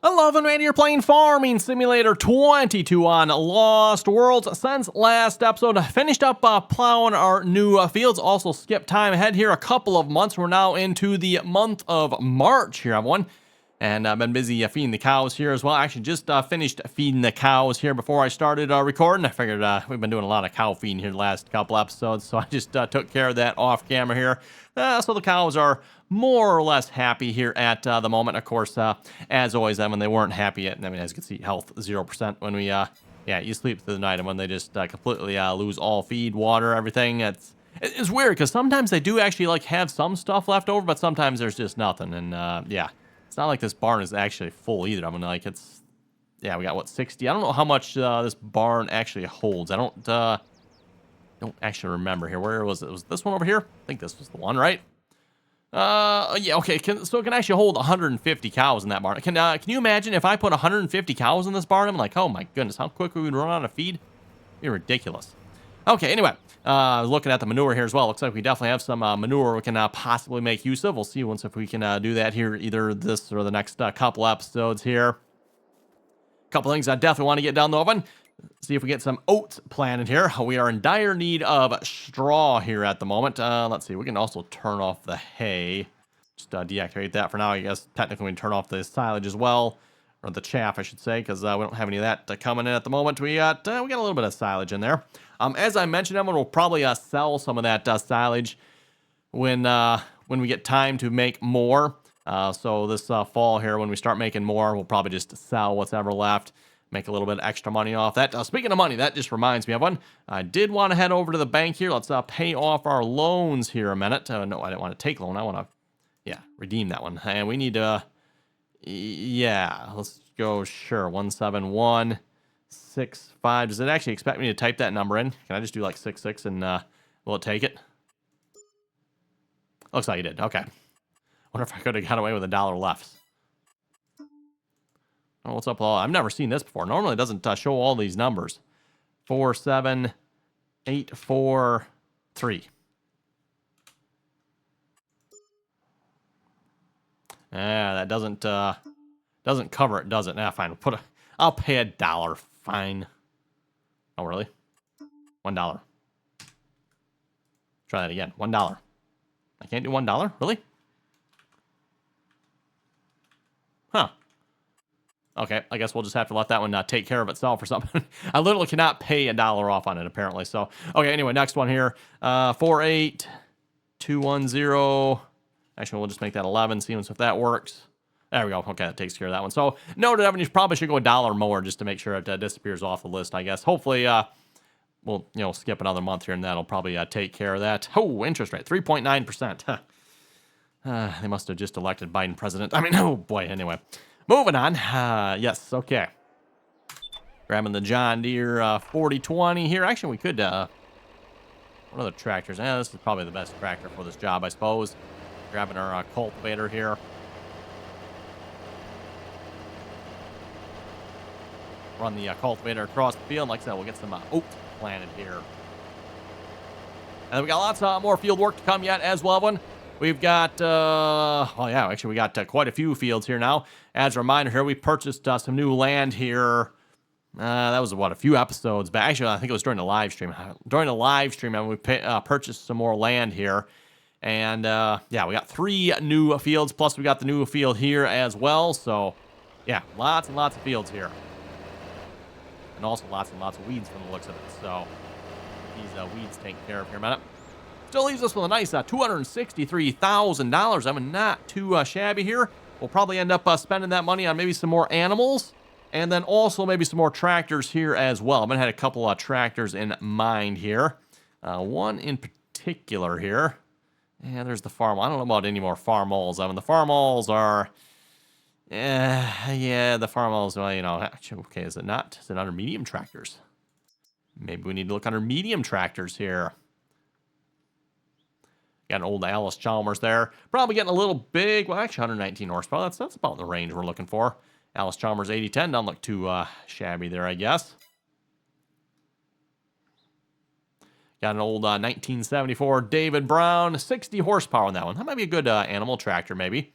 Hello, and you're playing Farming Simulator 22 on Lost Worlds. Since last episode, finished up plowing our new fields. Also skipped time ahead here a couple of months. We're now into the month of March here, everyone. And I've been busy feeding the cows here as well. Actually, just finished feeding the cows here before I started recording. I figured we've been doing a lot of cow feeding here the last couple episodes, so I just took care of that off camera here. So the cows are more or less happy here at the moment. Of course, as always, when they weren't happy yet, I mean, as you can see, health 0% when we, you sleep through the night, and when they just completely lose all feed, water, everything. It's weird because sometimes they do actually like have some stuff left over, but sometimes there's just nothing. And yeah, it's not like this barn is actually full either. I mean, like we got what, 60? I don't know how much this barn actually holds. I don't actually remember here. Where was it? Was this one over here? I think this was the one, right? Yeah, okay. So it can actually hold 150 cows in that barn. Can you imagine if I put 150 cows in this barn? I'm like, oh my goodness, how quick we would run out of feed? It'd be ridiculous. Okay, anyway, looking at the manure here as well. Looks like we definitely have some manure we can possibly make use of. We'll see once if we can do that here, either this or the next couple episodes here. Couple things I definitely want to get down the oven. See if we get some oats planted here. We are in dire need of straw here at the moment. Let's see. We can also turn off the hay. Just deactivate that for now. I guess technically we can turn off the silage as well. Or the chaff, I should say, because we don't have any of that coming in at the moment. We got a little bit of silage in there. As I mentioned, Emma will probably sell some of that silage when we get time to make more. So this fall here, when we start making more, we'll probably just sell what's ever left. Make a little bit of extra money off that. Speaking of money, that just reminds me of one. I did want to head over to the bank here. Let's pay off our loans here a minute. No, I didn't want to take loan. I want to, redeem that one. And we need to, let's go, sure, 17165. Does it actually expect me to type that number in? Can I just do like 66 and will it take it? Looks like it did. Okay. Wonder if I could have got away with $1 left. Oh, what's up? I've never seen this before. Normally it doesn't show all these numbers. 47843. That doesn't cover it, does it? Nah, fine. I'll pay $1. Fine. Oh, really? $1. Try that again. $1. I can't do $1? Really? Huh. Okay, I guess we'll just have to let that one take care of itself or something. I literally cannot pay $1 off on it, apparently. So, okay, anyway, next one here. 48210. Actually, we'll just make that 11, see if that works. There we go. Okay, that takes care of that one. So, noted, Evan, you probably should go $1 more just to make sure it disappears off the list, I guess. Hopefully, we'll skip another month here, and that'll probably take care of that. Oh, interest rate, 3.9%. They must have just elected Biden president. I mean, oh boy, anyway. Moving on. Yes, okay. Grabbing the John Deere 4020 here. Actually, we could, what other tractors? This is probably the best tractor for this job, I suppose. Grabbing our cultivator here. Run the cultivator across the field. Like I said, we'll get some oats planted here. And we got lots more field work to come yet as well, everyone. We've got, we got quite a few fields here now. As a reminder here, we purchased some new land here. That was, a few episodes back. Actually, I think it was during the live stream. And we purchased some more land here. And, we got 3 new fields, plus we got the new field here as well. So, yeah, lots and lots of fields here. And also lots and lots of weeds from the looks of it. So, these weeds taken care of here in a minute. Still leaves us with a nice $263,000. I mean, not too shabby here. We'll probably end up spending that money on maybe some more animals, and then also maybe some more tractors here as well. I've been had a couple of tractors in mind here. One in particular here. Yeah, there's the farm. I don't know about any more farm-alls. I mean, the farm-alls are... the farm-alls, well, actually, okay, is it not? Is it under medium tractors? Maybe we need to look under medium tractors here. Got an old Alice Chalmers there. Probably getting a little big. Well, actually, 119 horsepower. That's about the range we're looking for. Alice Chalmers 8010. Doesn't look too shabby there, I guess. Got an old 1974 David Brown. 60 horsepower on that one. That might be a good animal tractor, maybe.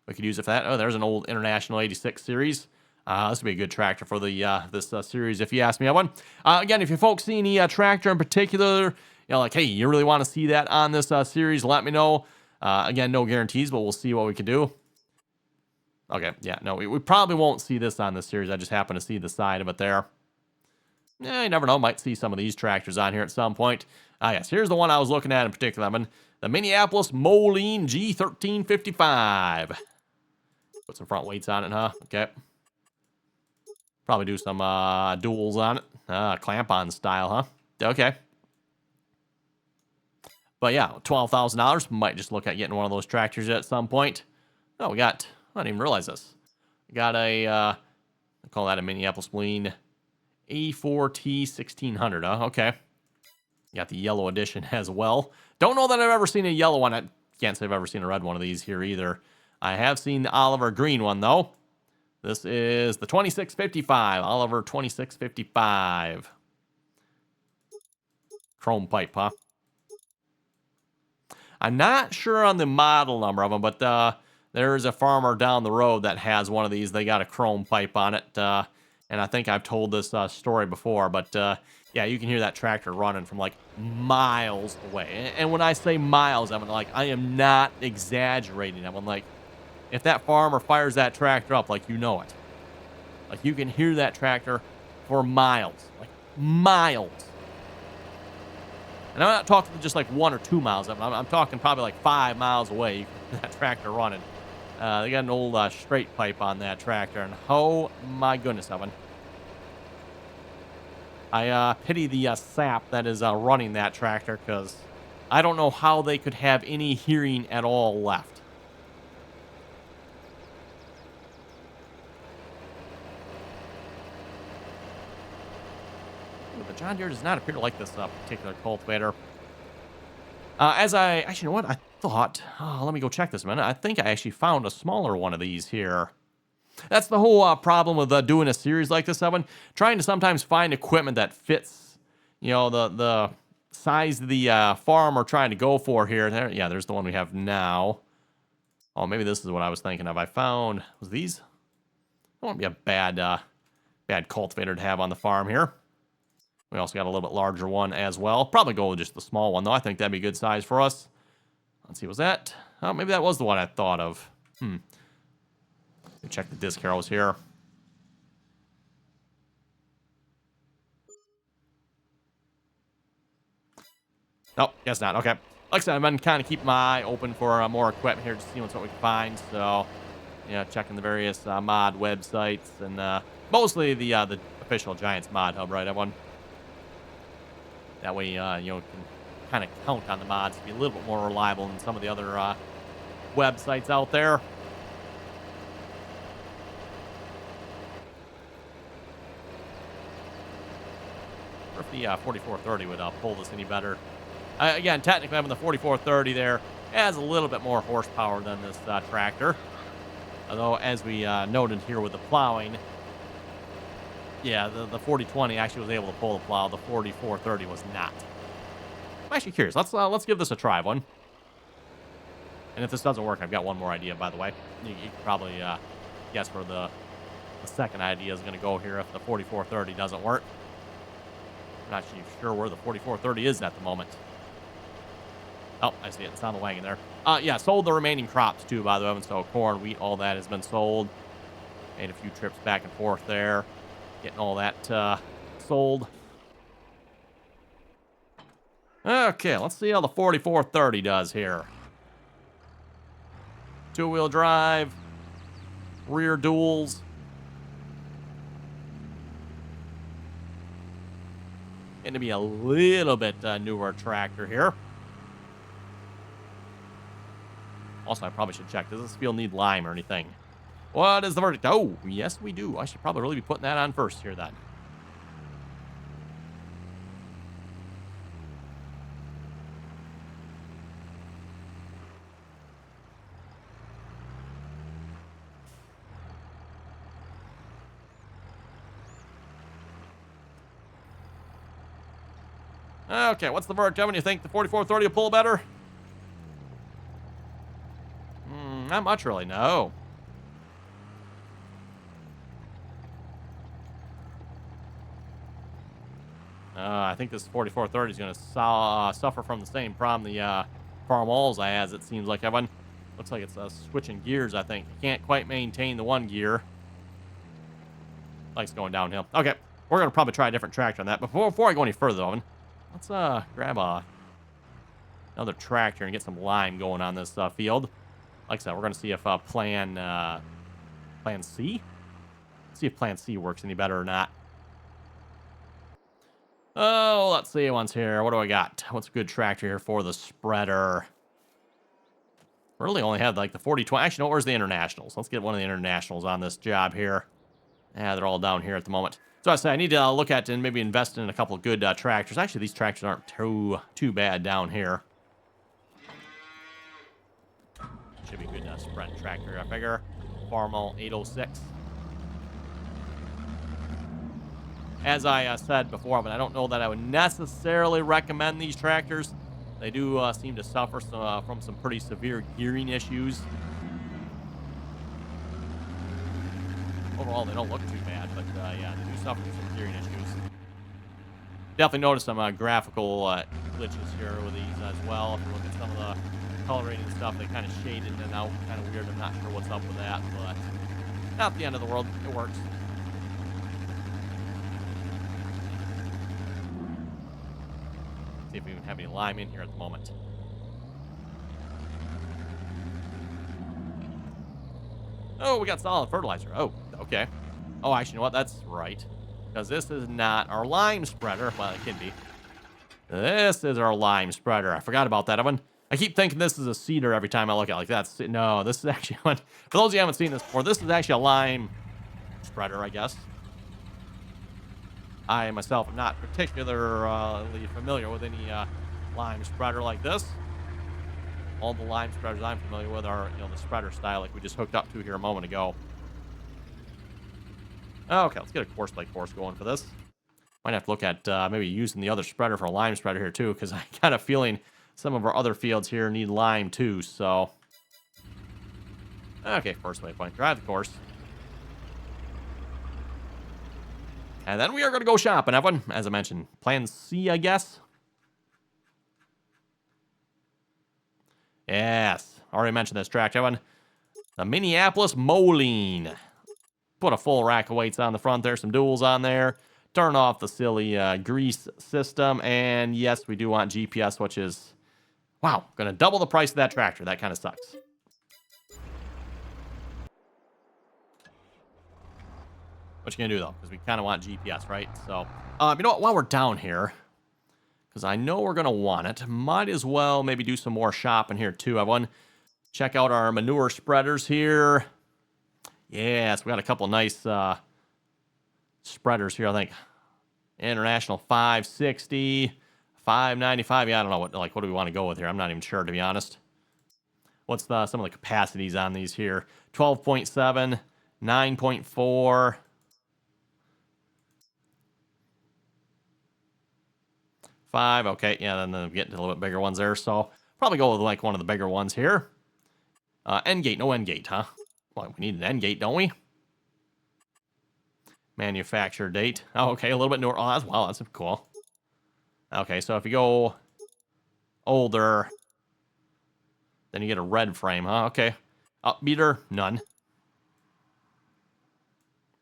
We could use it for that. Oh, there's an old International 86 series. This would be a good tractor for the this series, if you ask me, Evan. Again, if you folks see any tractor in particular, like, hey, you really want to see that on this series, let me know. Again, no guarantees, but we'll see what we can do. Okay, yeah, no, we probably won't see this on this series. I just happen to see the side of it there. Yeah, you never know. Might see some of these tractors on here at some point. Yes, here's the one I was looking at in particular, Evan. The Minneapolis Moline G1355. Put some front weights on it, huh? Okay. Probably do some duals on it. Clamp-on style, huh? Okay. But yeah, $12,000. Might just look at getting one of those tractors at some point. Oh, we got... I didn't even realize this. We got a... I call that a Minneapolis Moline E4T 1600, huh? Okay. Got the yellow edition as well. Don't know that I've ever seen a yellow one. I can't say I've ever seen a red one of these here either. I have seen the Oliver green one, though. This is the 2655. Oliver 2655. Chrome pipe, huh? I'm not sure on the model number of them, but there is a farmer down the road that has one of these. They got a chrome pipe on it. And I think I've told this story before, but yeah, you can hear that tractor running from like miles away. And when I say miles, I mean, like, I am not exaggerating. I mean, like, if that farmer fires that tractor up, like, you know it. Like, you can hear that tractor for miles. Like, miles. And I'm not talking just like 1 or 2 miles. I'm talking probably like 5 miles away. You can hear that tractor running. They got an old straight pipe on that tractor. And oh, my goodness, Evan. I pity the sap that is running that tractor, because I don't know how they could have any hearing at all left. The John Deere does not appear to like this particular cultivator. Actually, you know what? I thought, let me go check this a minute. I think I actually found a smaller one of these here. That's the whole problem with doing a series like this, Evan. Trying to sometimes find equipment that fits, the size of the farm we're trying to go for here. Yeah, there's the one we have now. Oh, maybe this is what I was thinking of. I found, was these? That won't be a bad cultivator to have on the farm here. We also got a little bit larger one as well. Probably go with just the small one, though. I think that'd be a good size for us. Let's see, was that? Oh, maybe that was the one I thought of. Check the disc arrows here. Nope, guess not. Okay. Like I said, I've been kind of keeping my eye open for more equipment here, just seeing what we can find. So, yeah, checking the various mod websites, and mostly the official Giants mod hub, right, everyone? That way, you can kind of count on the mods to be a little bit more reliable than some of the other websites out there. Or if the 4430 would pull this any better. Again, technically, having the 4430 there has a little bit more horsepower than this tractor. Although, as we noted here with the plowing, yeah, the 4020 actually was able to pull the plow. The 4430 was not. I'm actually curious. Let's give this a try, one. And if this doesn't work, I've got one more idea, by the way. You can probably guess where the second idea is going to go here if the 4430 doesn't work. I'm not actually sure where the 4430 is at the moment. Oh, I see it. It's on the wagon there. Yeah, sold the remaining crops, too, by the way. So corn, wheat, all that has been sold. Made a few trips back and forth there. Getting all that sold. Okay, let's see how the 4430 does here. Two-wheel drive. Rear duals. Going to be a little bit newer tractor here. Also, I probably should check. Does this field need lime or anything? What is the verdict? Oh, yes, we do. I should probably really be putting that on first here, then. Okay, what's the verdict, Evan? You think the 4430 will pull better? Not much, really, no. I think this 4430 is going to suffer from the same problem the Farm Alls has, it seems like, Evan. Looks like it's switching gears, I think. Can't quite maintain the one gear. Likes going downhill. Okay, we're going to probably try a different tractor on that. But before I go any further, Evan, let's grab another tractor and get some lime going on this field. Like I said, we're going to see if Plan C? See if Plan C works any better or not. Oh, let's see what's here. What do I got? What's a good tractor here for the spreader? Really only had like the 4020. Actually, no, where's the internationals? Let's get one of the internationals on this job here. Yeah, they're all down here at the moment. So I say I need to look at and maybe invest in a couple of good tractors. Actually, these tractors aren't too bad down here. Should be a good spread tractor, I figure. Farmal 806. As I said before, but I don't know that I would necessarily recommend these tractors. They do seem to suffer from some pretty severe gearing issues. Overall, they don't look too bad, but yeah, they do suffer from some gearing issues. Definitely notice some graphical glitches here with these as well. If you look at some of the coloring and stuff, they kind of shaded in and out. Kind of weird. I'm not sure what's up with that, but not the end of the world. It works. See if we even have any lime in here at the moment. Oh, we got solid fertilizer. Oh, okay. Oh, actually, you know what? That's right. Because this is not our lime spreader. Well, it can be. This is our lime spreader. I forgot about that one. I keep thinking this is a cedar every time I look at it. Like, that's... No, this is actually one... For those of you who haven't seen this before, this is actually a lime spreader, I guess. I myself am not particularly familiar with any lime spreader like this. All the lime spreaders I'm familiar with are, the spreader style like we just hooked up to here a moment ago. Okay, let's get a course by course going for this. Might have to look at maybe using the other spreader for a lime spreader here too, because I got a feeling some of our other fields here need lime too, so. Okay, first waypoint, drive the course. And then we are going to go shopping, Evan. As I mentioned, Plan C, I guess. Yes, already mentioned this track, Evan. The Minneapolis Moline. Put a full rack of weights on the front there, some duals on there. Turn off the silly grease system. And yes, we do want GPS, which is, wow, going to double the price of that tractor. That kind of sucks. What you gonna do though? Because we kind of want GPS, right? So, you know what? While we're down here, because I know we're gonna want it, might as well maybe do some more shopping here too. I want to check out our manure spreaders here. Yes, we got a couple nice spreaders here. I think International 560, 595. Yeah, I don't know what do we want to go with here? I'm not even sure, to be honest. What's some of the capacities on these here? 12.7, 9.4. 5, okay, yeah, then we get to a little bit bigger ones there, so probably go with like one of the bigger ones here. End gate, no end gate, huh? Well, we need an end gate, don't we? Manufacture date. Oh, okay, a little bit newer. Oh, that's cool. Okay, so if you go older, then you get a red frame, huh? Okay. Up beater, none.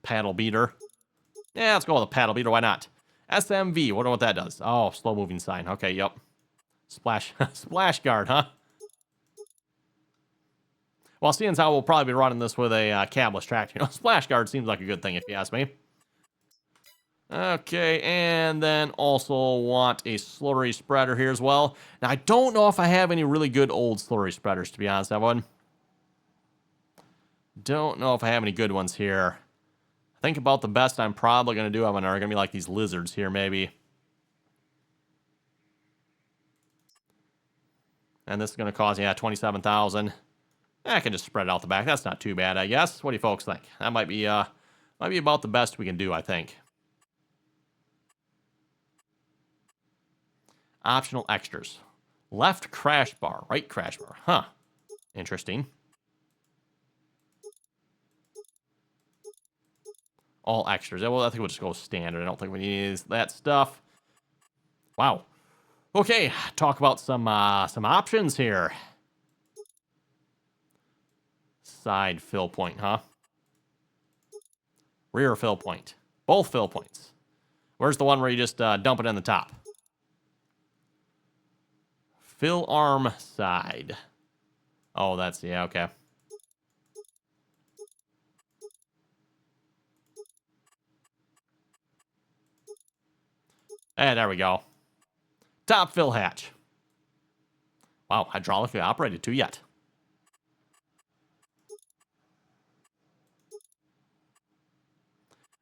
Paddle beater. Yeah, let's go with a paddle beater, why not? SMV, wonder what that does. Oh, slow moving sign. Okay, yep. Splash guard, huh? Well, seeing as how we'll probably be running this with a cabless tractor, splash guard seems like a good thing if you ask me. Okay, and then also want a slurry spreader here as well. Now, I don't know if I have any really good old slurry spreaders, to be honest, everyone. Don't know if I have any good ones here. Think about the best I'm probably going to do. Are going to be like these lizards here, maybe. And this is going to cost, yeah, $27,000. I can just spread it out the back. That's not too bad, I guess. What do you folks think? That might be about the best we can do, I think. Optional extras. Left crash bar, right crash bar. Huh. Interesting. All extras. Well, I think we'll just go standard. I don't think we need that stuff. Wow. Okay, talk about some options here. Side fill point, huh? Rear fill point. Both fill points. Where's the one where you just dump it in the top? Fill arm side. Oh, that's, yeah, okay. And there we go. Top fill hatch. Wow, hydraulically operated too yet.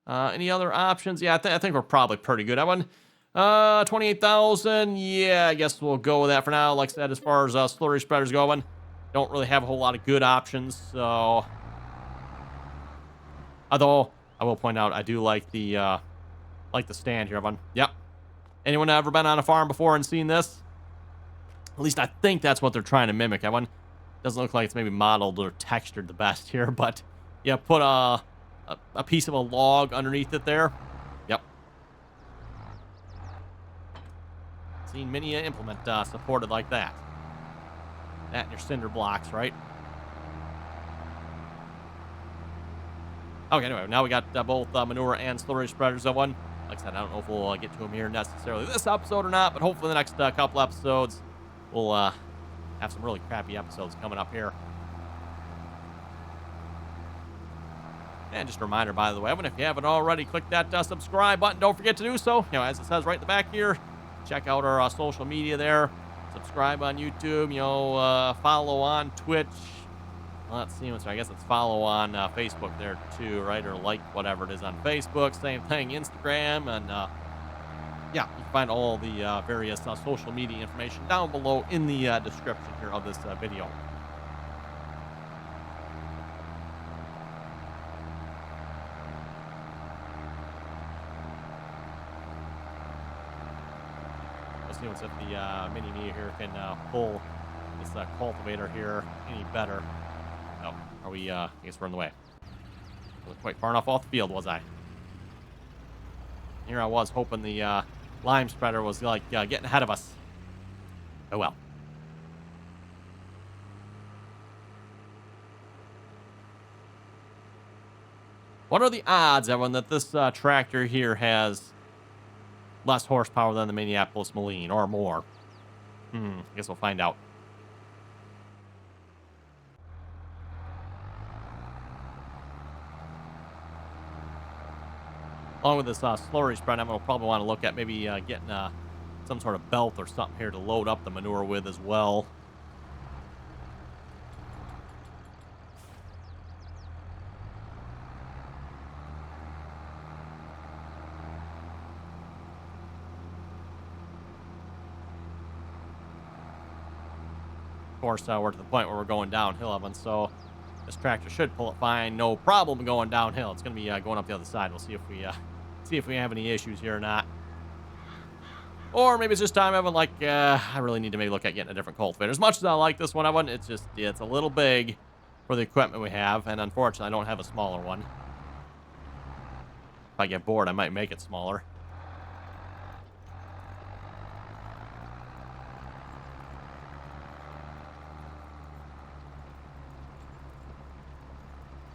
Any other options? Yeah, I think we're probably pretty good. That one, 28,000. Yeah, I guess we'll go with that for now. Like I said, as far as slurry spreaders going, don't really have a whole lot of good options. So, although I will point out, I do like the stand here, everyone. Yep. Anyone ever been on a farm before and seen this? At least I think that's what they're trying to mimic. Everyone doesn't look like it's maybe modeled or textured the best here, but yeah, put a piece of a log underneath it there. Yep. Seen many an implement supported like that. That and your cinder blocks, right? Okay, anyway, now we got both manure and slurry spreaders on one. Like I said, I don't know if we'll get to them here necessarily this episode or not, but hopefully the next couple episodes we'll have some really crappy episodes coming up here. And just a reminder, by the way, if you haven't already, click that subscribe button. Don't forget to do so. You know, as it says right in the back here, check out our social media there. Subscribe on YouTube. You know, follow on Twitch. Let's see. I guess it's follow on Facebook there too, right? Or like whatever it is on Facebook. Same thing, Instagram, and yeah, you can find all the various social media information down below in the description here of this video. Let's see if the mini-me here can pull this cultivator here any better. Oh, are we, I guess we're in the way. Wasn't quite far enough off the field, was I? Here I was hoping the lime spreader was like getting ahead of us. Oh well. What are the odds, everyone, that this tractor here has less horsepower than the Minneapolis Moline, or more? I guess we'll find out. Along with this slurry spread, I'm going to probably want to look at maybe getting some sort of belt or something here to load up the manure with as well. Of course, we're to the point where we're going downhill, Evan, so this tractor should pull it fine, no problem going downhill. It's going to be going up the other side. We'll see if we have any issues here or not. Or maybe it's just time, Evan, like, I really need to maybe look at getting a different cultivator. As much as I like this one, Evan, it's just, it's a little big for the equipment we have, and unfortunately, I don't have a smaller one. If I get bored, I might make it smaller.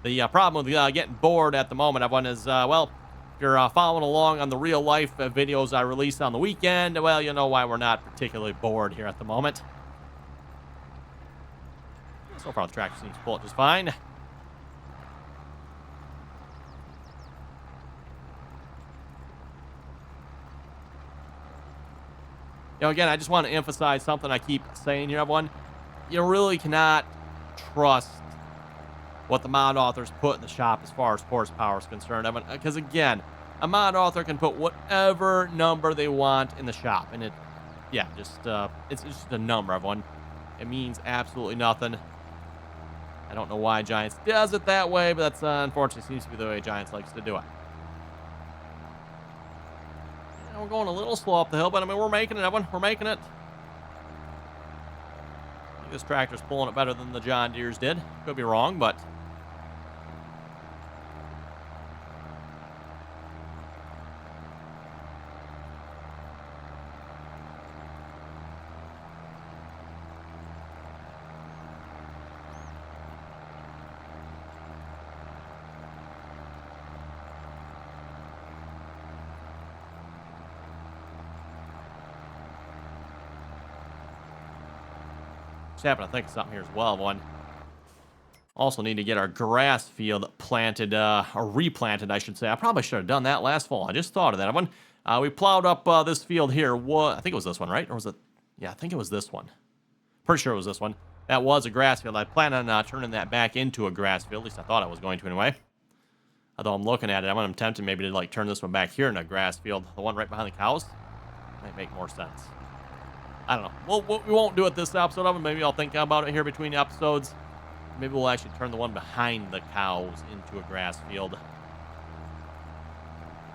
The problem with getting bored at the moment, everyone, is, well, if you're following along on the real-life videos I release on the weekend, well, you know why we're not particularly bored here at the moment. So far, the tractor seems to pull it just fine. You know, again, I just want to emphasize something I keep saying here, everyone. You really cannot trust what the mod authors put in the shop as far as horsepower is concerned. Because again, a mod author can put whatever number they want in the shop, and it's just a number, everyone. It means absolutely nothing. I don't know why Giants does it that way, but that's unfortunately seems to be the way Giants likes to do it. Yeah, we're going a little slow up the hill, but I mean, we're making it, everyone. We're making it. I think this tractor's pulling it better than the John Deere's did. Could be wrong, but happened to think of something here as well. One. Also need to get our grass field planted, or replanted, I should say. I probably should have done that last fall. I just thought of that one. We plowed up this field here. I think it was this one, right? Or was it? Yeah, I think it was this one. Pretty sure it was this one. That was a grass field. I plan on turning that back into a grass field. At least I thought I was going to anyway. Although I'm looking at it, I'm tempted maybe to like turn this one back here in a grass field. The one right behind the cows. Might make more sense. I don't know. We won't do it this episode of it. Maybe I'll think about it here between episodes. Maybe we'll actually turn the one behind the cows into a grass field.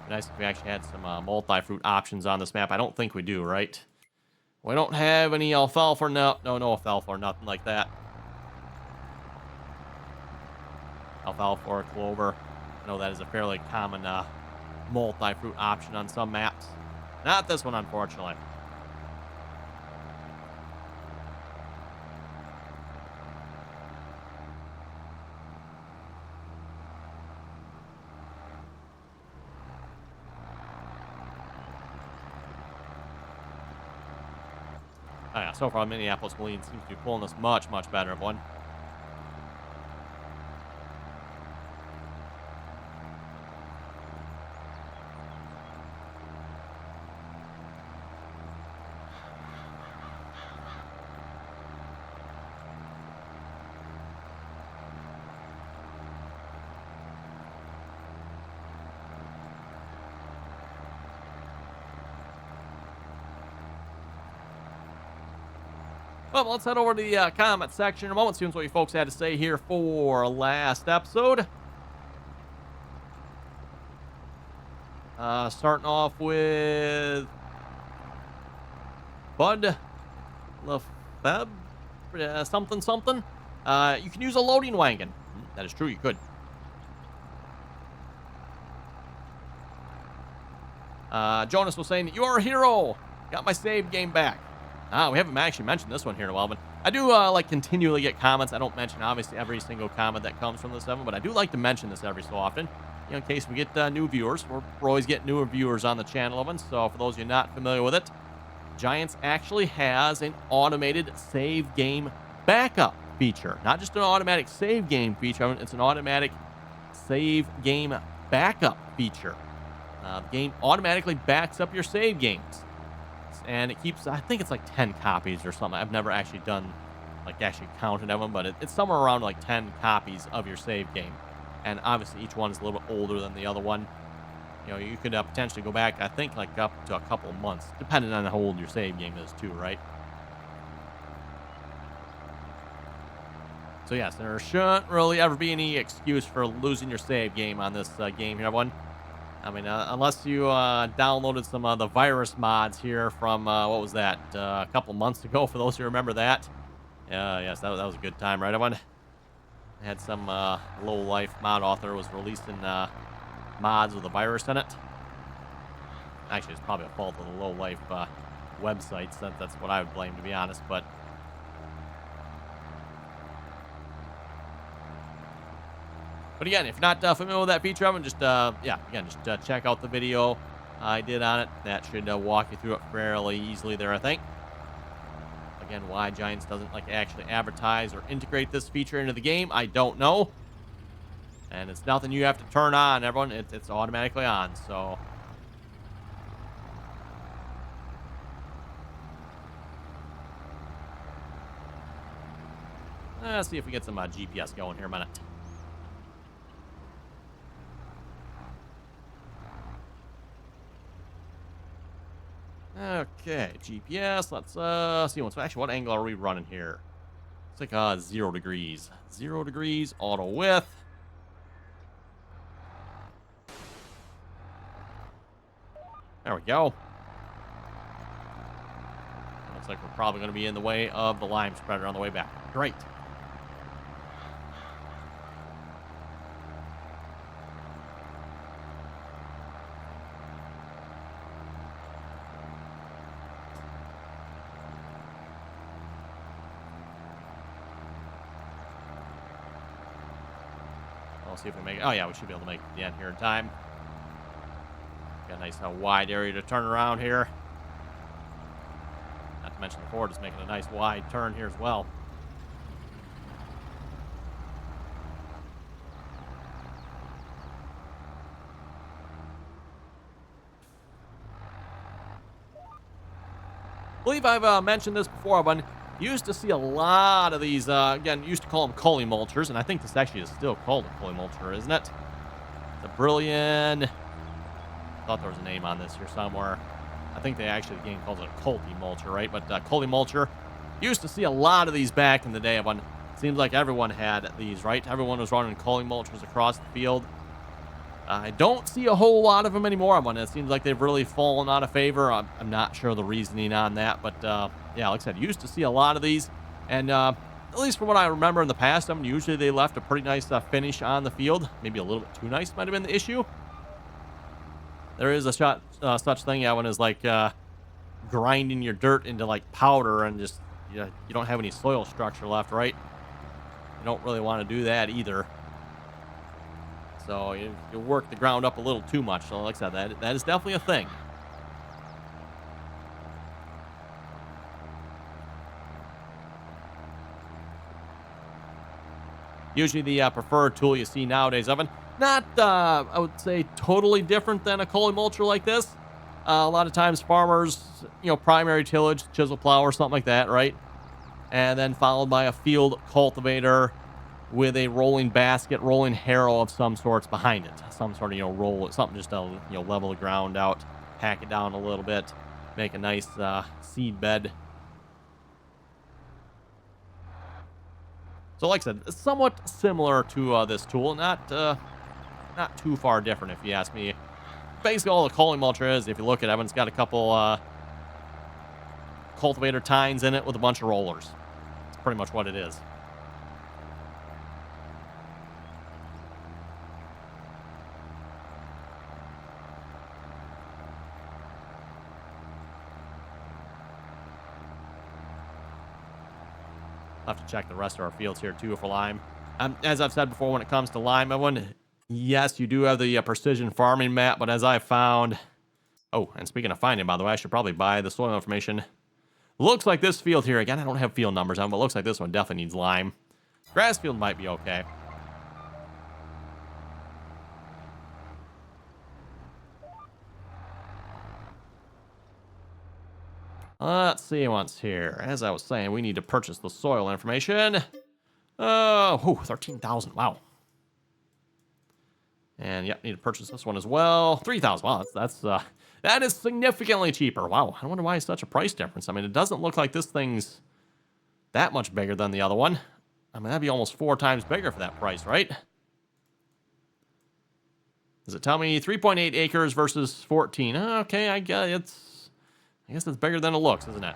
Nice if we actually had some multi-fruit options on this map. I don't think we do, right? We don't have any alfalfa. No alfalfa or nothing like that. Alfalfa or clover. I know that is a fairly common multi-fruit option on some maps. Not this one, unfortunately. Oh yeah, so far Minneapolis Moline seems to be pulling this much better of one. Well, let's head over to the comment section in a moment, see what you folks had to say here for last episode. Starting off with Bud Lefeb, something. You can use a loading wagon. That is true, you could. Jonas was saying, you are a hero. Got my save game back. We haven't actually mentioned this one here in a while, but I do like continually get comments. I don't mention obviously every single comment that comes from this episode, but I do like to mention this every so often, you know, in case we get new viewers. We're always getting newer viewers on the channel, so for those of you not familiar with it, Giants actually has an automated save game backup feature. Not just an automatic save game feature, it's an automatic save game backup feature. The game automatically backs up your save games. And it keeps, I think it's like 10 copies or something. I've never actually done, like actually counted them, but it's somewhere around like 10 copies of your save game. And obviously each one is a little bit older than the other one. You know, you could potentially go back, I think, like up to a couple of months, depending on how old your save game is too, right? So yes, there shouldn't really ever be any excuse for losing your save game on this game here, everyone. I mean, unless you downloaded some of the virus mods here from, what was that, a couple months ago, for those who remember that. Yes, that was a good time, right, everyone? I had some low-life mod author was releasing mods with a virus in it. Actually, it's probably a fault of the low-life websites. That's what I would blame, to be honest, but... But again, if you're not familiar with that feature, just check out the video I did on it. That should walk you through it fairly easily there, I think. Again, why Giants doesn't like actually advertise or integrate this feature into the game, I don't know. And it's nothing you have to turn on, everyone. It's automatically on, so... Let's see if we get some GPS going here a minute. Okay, GPS. Let's see what angle are we running here? It's like 0 degrees. 0 degrees, auto width. There we go. Looks like we're probably going to be in the way of the lime spreader on the way back. Great. We'll see if we make it. Oh, yeah, we should be able to make it to the end here in time. Got a nice wide area to turn around here. Not to mention the Ford is making a nice wide turn here as well. believe I've mentioned this before, but you used to see a lot of these, again, used to call them cully mulchers, and I think this actually is still called a cully mulcher, isn't it? The Brilliant. I thought there was a name on this here somewhere. I think the game calls it a culty mulcher, right? But cully mulcher, used to see a lot of these back in the day. When it seems like everyone had these, right? Everyone was running cully mulchers across the field. I don't see a whole lot of them anymore. It seems like they've really fallen out of favor. I'm not sure the reasoning on that, but yeah, like I said, used to see a lot of these, and at least from what I remember in the past, usually they left a pretty nice finish on the field. Maybe a little bit too nice might have been the issue. There is a such thing, as like grinding your dirt into like powder and just you don't have any soil structure left, right? You don't really want to do that either. So you work the ground up a little too much. So like I said, that is definitely a thing. Usually the preferred tool you see nowadays, Evan, not, I would say, totally different than a cully mulcher like this. A lot of times farmers, primary tillage, chisel plow or something like that, right? And then followed by a field cultivator with a rolling basket, rolling harrow of some sorts behind it. Some sort of, roll it, something just to, level the ground out, pack it down a little bit, make a nice seed bed. So like I said, somewhat similar to this tool, not too far different if you ask me. Basically all the cully mulcher is, if you look at it, it's got a couple cultivator tines in it with a bunch of rollers. That's pretty much what it is. I'll have to check the rest of our fields here too for lime. As I've said before, when it comes to lime, yes, you do have the precision farming map, but as I found, oh, and speaking of finding, by the way, I should probably buy the soil information. Looks like this field here, again, I don't have field numbers on, but looks like this one definitely needs lime. Grass field might be okay. Let's see what's here. As I was saying, we need to purchase the soil information. 13,000. Wow. And yep, need to purchase this one as well. 3,000. Wow, that is significantly cheaper. Wow, I wonder why it's such a price difference. It doesn't look like this thing's that much bigger than the other one. That'd be almost 4 times bigger for that price, right? Does it tell me 3.8 acres versus 14? Okay, I guess it's bigger than it looks, isn't it?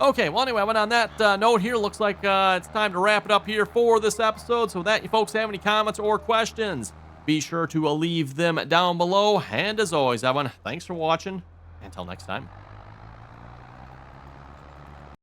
Okay, well, anyway, on that note here, looks like it's time to wrap it up here for this episode. So that you folks have any comments or questions, be sure to leave them down below. And as always, everyone, thanks for watching. Until next time.